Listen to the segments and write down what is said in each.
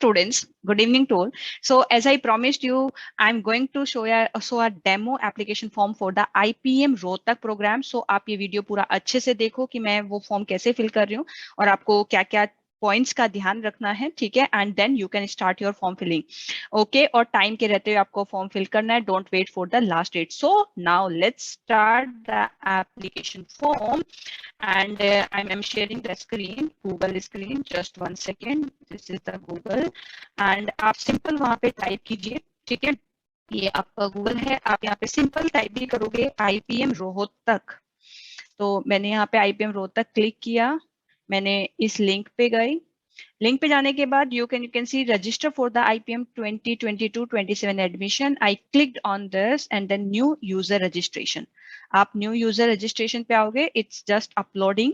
Students, good evening to all. So as I promised you, I'm going to show a demo application form for the IPM Rohtak program. So आप ये video पूरा अच्छे से देखो कि मैं वो फॉर्म कैसे फिल कर रही हूँ और आपको क्या क्या पॉइंट्स का ध्यान रखना है, ठीक है, and then you can start your form filling. Okay, और टाइम के रहते हुए आपको फॉर्म फिल करना है, don't wait for the last date. So now let's start the application form and I'm sharing the screen, Google screen. Just 1 second. This is the Google and आप simple वहां पे type कीजिए, ठीक है। ये आपका गूगल है, आप यहाँ पे सिंपल टाइप भी करोगे आईपीएम रोहतक। तो मैंने यहाँ पे आईपीएम रोहतक क्लिक किया, मैंने इस लिंक पे गई। लिंक पे जाने के बाद you can see register for the IPM 2022-27 admission. I clicked on this and then new user registration. आप न्यू यूजर रजिस्ट्रेशन पे आओगे, इट्स जस्ट अपलोडिंग,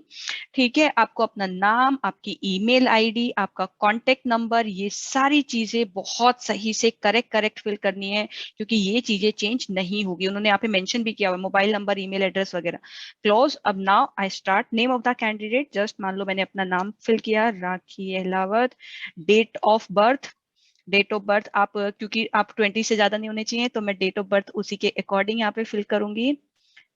ठीक है। आपको अपना नाम, आपकी ईमेल आईडी, आपका कांटेक्ट नंबर, ये सारी चीजें बहुत सही से करेक्ट फिल करनी है, क्योंकि ये चीजें चेंज नहीं होगी। उन्होंने यहाँ पे मेंशन भी किया हुआ है, मोबाइल नंबर, ईमेल एड्रेस वगैरह। क्लोज। अब now I start. Name of the candidate, just मान लो मैंने अपना नाम फिल किया, Rakhi Ahlawat. Date of birth, date of birth आप, क्योंकि आप 20 से ज्यादा नहीं होने चाहिए, तो मैं डेट ऑफ बर्थ उसी के अकॉर्डिंग यहाँ पे फिल करूंगी,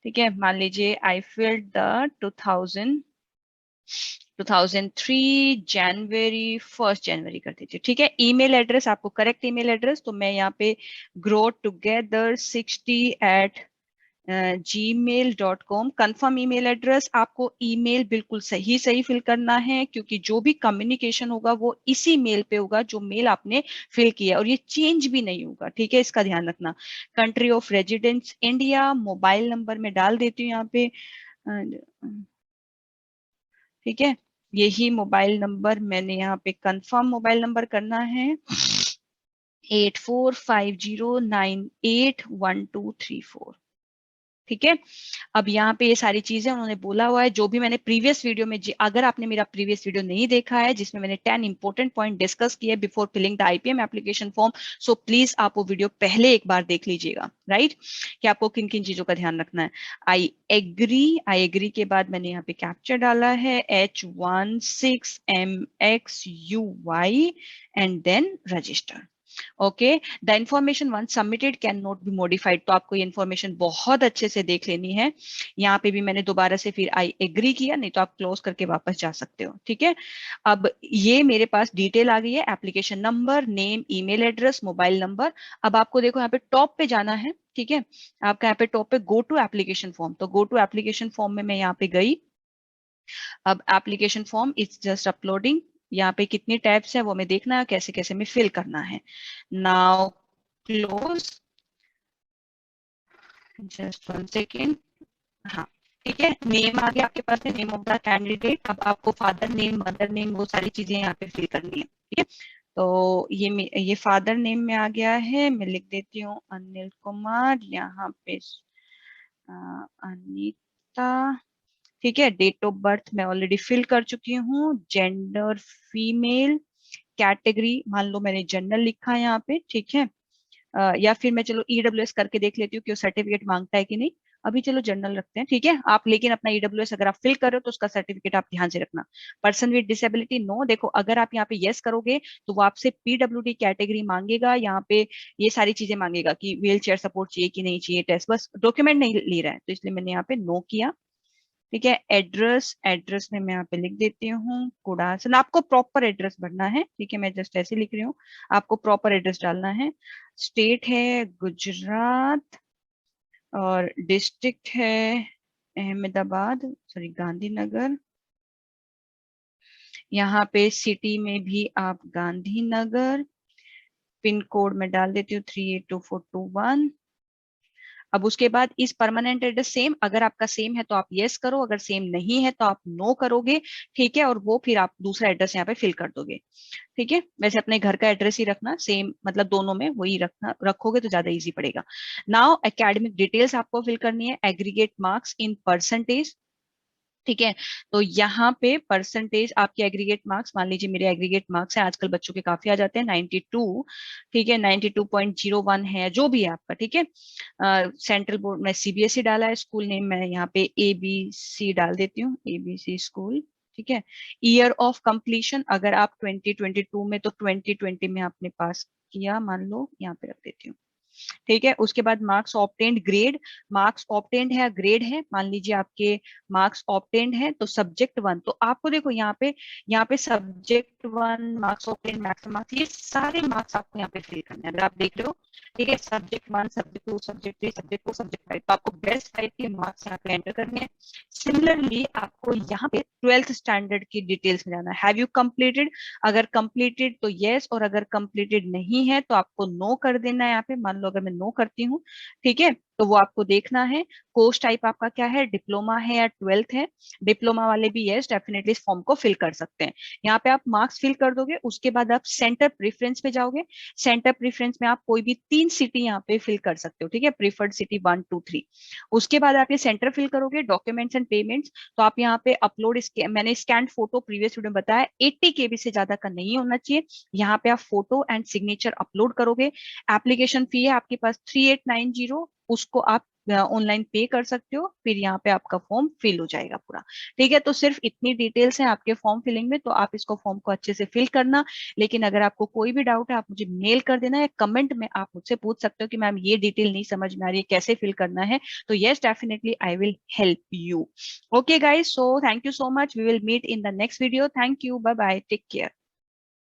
ठीक है। मान लीजिए आई फिल्ड द 2003 जनवरी, 1 जनवरी कर दीजिए, ठीक है। ईमेल एड्रेस आपको करेक्ट ईमेल एड्रेस, तो मैं यहाँ पे growtogether60@gmail.com कंफर्म ईमेल एड्रेस। आपको ईमेल बिल्कुल सही फिल करना है, क्योंकि जो भी कम्युनिकेशन होगा वो इसी मेल पे होगा जो मेल आपने फिल किया, और ये चेंज भी नहीं होगा, ठीक है, इसका ध्यान रखना। Country of residence India, mobile number में डाल देती हूँ यहाँ पे, ठीक है। यही मोबाइल नंबर मैंने यहाँ पे कंफर्म मोबाइल नंबर करना है, 8450981234, ठीक है। अब यहाँ पे ये सारी चीजें उन्होंने बोला हुआ है, जो भी मैंने प्रीवियस वीडियो में, अगर आपने मेरा प्रीवियस वीडियो नहीं देखा है जिसमें मैंने 10 इंपॉर्टेंट पॉइंट डिस्कस किए before filling the IPM application form, so please आप वो वीडियो पहले एक बार देख लीजिएगा, राइट, कि आपको किन किन चीजों का ध्यान रखना है। आई एग्री के बाद मैंने यहाँ पे कैप्चर डाला है H16MXUY and then register. Okay, the information once submitted can not be modified, तो आपको ये इन्फॉर्मेशन बहुत अच्छे से देख लेनी है। यहाँ पे भी मैंने दोबारा से फिर आई एग्री किया, नहीं तो आप क्लोज करके वापस जा सकते हो, ठीक है। अब ये मेरे पास डिटेल आ गई है, application number, name, email address, mobile number. अब आपको देखो यहाँ पे टॉप पे जाना है, ठीक है। आपका यहाँ पे टॉप पे गो टू एप्लीकेशन फॉर्म, तो गो टू एप्लीकेशन फॉर्म में मैं यहाँ पे गई। अब application form is just uploading. यहाँ पे कितनी टैब्स है वो हमें देखना है, कैसे कैसे में फिल करना है। Now close, just 1 second. हाँ, ठीक है, नेम आ गया आपके पास है, नेम ऑफ द कैंडिडेट। अब आपको फादर नेम, मदर नेम, वो सारी चीजें यहाँ पे फिल करनी है, ठीक है। तो ये फादर नेम में आ गया है, मैं लिख देती हूँ अनिल कुमार, यहाँ पे अनीता, ठीक है। डेट ऑफ बर्थ मैं ऑलरेडी फिल कर चुकी हूँ, जेंडर फीमेल, कैटेगरी मान लो मैंने जनरल लिखा है यहाँ पे, ठीक है। या फिर मैं चलो ईडब्ल्यूएस करके देख लेती हूँ कि वो सर्टिफिकेट मांगता है कि नहीं। अभी चलो जनरल रखते हैं, ठीक है। आप लेकिन अपना ईडब्ल्यूएस अगर आप फिल कर रहे हो तो उसका सर्टिफिकेट आप ध्यान से रखना। पर्सन विद डिसेबिलिटी नो, देखो अगर आप यहाँ पे यस करोगे तो वो आपसे पीडब्ल्यूडी कैटेगरी मांगेगा, यहाँ पे ये सारी चीजें मांगेगा कि व्हील चेयर सपोर्ट चाहिए कि नहीं चाहिए, टेस्ट, बस डॉक्यूमेंट नहीं ले रहा है, तो इसलिए मैंने यहाँ पे नो किया, ठीक है। एड्रेस, एड्रेस में मैं यहाँ पे लिख देती हूँ कुड़ासन। आपको प्रॉपर एड्रेस भरना है, ठीक है, मैं जस्ट ऐसे लिख रही हूँ, आपको प्रॉपर एड्रेस डालना है। स्टेट है गुजरात और डिस्ट्रिक्ट है अहमदाबाद, सॉरी गांधीनगर। यहाँ पे सिटी में भी आप गांधीनगर, पिन कोड में डाल देती हूँ 382421। अब उसके बाद इस परमानेंट एड्रेस सेम, अगर आपका सेम है तो आप यस करो, अगर सेम नहीं है तो आप नो करोगे, ठीक है। और वो फिर आप दूसरा एड्रेस यहाँ पे फिल कर दोगे, ठीक है। वैसे अपने घर का एड्रेस ही रखना सेम, मतलब दोनों में वही रखना, रखोगे तो ज्यादा इजी पड़ेगा। नाउ एकेडमिक डिटेल्स आपको फिल करनी है, एग्रीगेट मार्क्स इन परसेंटेज, ठीक है। तो यहाँ पे परसेंटेज आपके एग्रीगेट मार्क्स, मान लीजिए मेरे एग्रीगेट मार्क्स है, आजकल बच्चों के काफी आ जाते हैं 92, ठीक है, 92.01 है, जो भी है आपका, ठीक है। सेंट्रल बोर्ड में सीबीएसई डाला है, स्कूल नेम मैं यहाँ पे एबीसी डाल देती हूँ, एबीसी स्कूल, ठीक है। ईयर ऑफ कंप्लीशन, अगर आप 2022 में, तो 2020 में आपने पास किया, मान लो यहाँ पे रख देती हूँ। ठीक है। उसके बाद marks obtained, grade, marks obtained है, ग्रेड है, मान लीजिए आपके मार्क्स ऑब्टेन्ड है, तो सब्जेक्ट 1, तो आपको देखो यहाँ पे subject 1, marks obtained, maximum marks, ये सारे मार्क्स आपको यहाँ पे फिल करने हैं, अगर आप देख रहे हो। ठीक है। Subject 1, subject 2, subject 3, subject 4, subject 5, तो आपको बेस्ट 5 के मार्क्स यहाँ पे एंटर करने हैं। सिमिलरली आपको यहाँ पे 12th स्टैंडर्ड की डिटेल्स में जाना है। हैव यू कंप्लीटेड, अगर कंप्लीटेड तो यस, और अगर कंप्लीटेड नहीं है तो आपको नो कर देना है। यहाँ पे मान लो अगर मैं नो करती हूँ, ठीक है, तो वो आपको देखना है। कोर्स टाइप आपका क्या है, डिप्लोमा है या 12th है। डिप्लोमा वाले भी यस डेफिनेटली इस फॉर्म को फिल कर सकते हैं। यहाँ पे आप मार्क्स फिल कर दोगे, उसके बाद आप सेंटर प्रेफरेंस पे जाओगे। सेंटर प्रेफरेंस में आप कोई भी 3 सिटी यहाँ पे फिल कर सकते हो। ठीक है। Preferred city 1, 2, 3। उसके बाद आप ये सेंटर फिल करोगे, डॉक्यूमेंट्स एंड पेमेंट्स, तो आप यहाँ पे अपलोड, मैंने स्कैन फोटो प्रीवियस वीडियो में बताया 80 KB से ज्यादा का नहीं होना चाहिए। यहाँ पे आप फोटो एंड सिग्नेचर अपलोड करोगे। एप्लीकेशन फी है आपके पास 3890, उसको आप ऑनलाइन पे कर सकते हो, फिर यहाँ पे आपका फॉर्म फिल हो जाएगा पूरा। ठीक है। तो सिर्फ इतनी डिटेल्स हैं आपके फॉर्म फिलिंग में, तो आप इसको फॉर्म को अच्छे से फिल करना। लेकिन अगर आपको कोई भी डाउट है, आप मुझे मेल कर देना, या कमेंट में आप मुझसे पूछ सकते हो कि मैम ये डिटेल नहीं समझ में आ रही है, कैसे फिल करना है, तो yes definitely I will help you. Okay guys, so thank you so much. We will meet in the next video. Thank you. Bye bye. Take care.